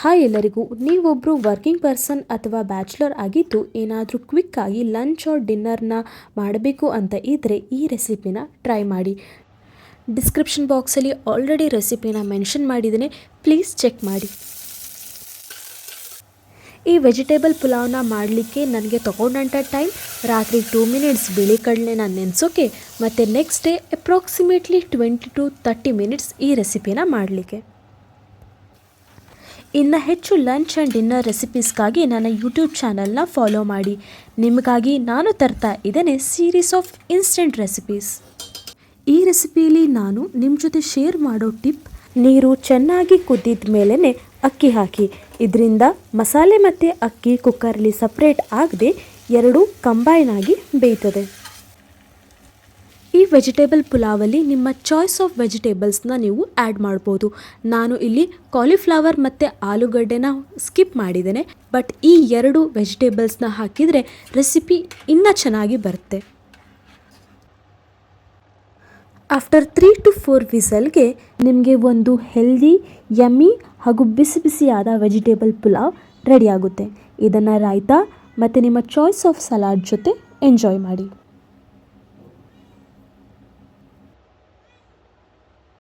Hi ಎಲ್ಲರಿಗೂ. ನೀವೊಬ್ಬರು working person ಅಥವಾ bachelor ಆಗಿದ್ದು ಏನಾದರೂ ಕ್ವಿಕ್ಕಾಗಿ ಲಂಚ್ ಆರ್ ಡಿನ್ನರ್ನ ಮಾಡಬೇಕು ಅಂತ ಇದ್ದರೆ ಈ ರೆಸಿಪಿನ ಟ್ರೈ ಮಾಡಿ. ಡಿಸ್ಕ್ರಿಪ್ಷನ್ ಬಾಕ್ಸಲ್ಲಿ ಆಲ್ರೆಡಿ ರೆಸಿಪಿನ ಮೆನ್ಷನ್ ಮಾಡಿದ್ದೀನಿ, ಪ್ಲೀಸ್ ಚೆಕ್ ಮಾಡಿ. ಈ ವೆಜಿಟೇಬಲ್ ಪುಲಾವ್ನ ಮಾಡಲಿಕ್ಕೆ ನನಗೆ ತೊಗೊಂಡಂಥ ಟೈಮ್ ರಾತ್ರಿ 2 ಮಿನಿಟ್ಸ್ ಬಿಳಿ ಕಡಲೆನ ನೆನೆಸೋಕೆ ಮತ್ತು next day approximately 20 to 30 minutes ಈ ರೆಸಿಪಿನ ಮಾಡಲಿಕ್ಕೆ. ಇನ್ನು ಹೆಚ್ಚು ಲಂಚ್ ಆ್ಯಂಡ್ ಡಿನ್ನರ್ ರೆಸಿಪೀಸ್ಗಾಗಿ ನನ್ನ ಯೂಟ್ಯೂಬ್ ಚಾನಲ್ನ ಫಾಲೋ ಮಾಡಿ. ನಿಮಗಾಗಿ ನಾನು ತರ್ತಾ ಇದ್ದೇನೆ ಸೀರೀಸ್ ಆಫ್ ಇನ್ಸ್ಟೆಂಟ್ ರೆಸಿಪೀಸ್. ಈ ರೆಸಿಪಿಯಲ್ಲಿ ನಾನು ನಿಮ್ಮ ಜೊತೆ ಶೇರ್ ಮಾಡೋ ಟಿಪ್, ನೀರು ಚೆನ್ನಾಗಿ ಕುದ್ದಿದ ಮೇಲೇ ಅಕ್ಕಿ ಹಾಕಿ. ಇದರಿಂದ ಮಸಾಲೆ ಮತ್ತು ಅಕ್ಕಿ ಕುಕ್ಕರಲ್ಲಿ ಸಪ್ರೇಟ್ ಆಗದೆ ಎರಡೂ ಕಂಬೈನ್ ಆಗಿ ಬೇಯ್ತದೆ. ಈ ವೆಜಿಟೇಬಲ್ ಪುಲಾವಲ್ಲಿ ನಿಮ್ಮ ಚಾಯ್ಸ್ ಆಫ್ ವೆಜಿಟೇಬಲ್ಸ್ನ ನೀವು ಆ್ಯಡ್ ಮಾಡ್ಬೋದು. ನಾನು ಇಲ್ಲಿ ಕಾಲಿಫ್ಲವರ್ ಮತ್ತು ಆಲೂಗಡ್ಡೆನ ಸ್ಕಿಪ್ ಮಾಡಿದ್ದೇನೆ, ಬಟ್ ಈ ಎರಡು ವೆಜಿಟೇಬಲ್ಸ್ನ ಹಾಕಿದರೆ ರೆಸಿಪಿ ಇನ್ನೂ ಚೆನ್ನಾಗಿ ಬರುತ್ತೆ. ಆಫ್ಟರ್ 3 to 4 ವಿಸಲ್ಗೆ ನಿಮಗೆ ಒಂದು ಹೆಲ್ದಿ, ಯಮ್ಮಿ ಹಾಗೂ ಬಿಸಿ ಬಿಸಿಯಾದ ವೆಜಿಟೇಬಲ್ ಪುಲಾವ್ ರೆಡಿಯಾಗುತ್ತೆ. ಇದನ್ನು ರಾಯ್ತಾ ಮತ್ತು ನಿಮ್ಮ ಚಾಯ್ಸ್ ಆಫ್ ಸಲಾಡ್ ಜೊತೆ ಎಂಜಾಯ್ ಮಾಡಿ.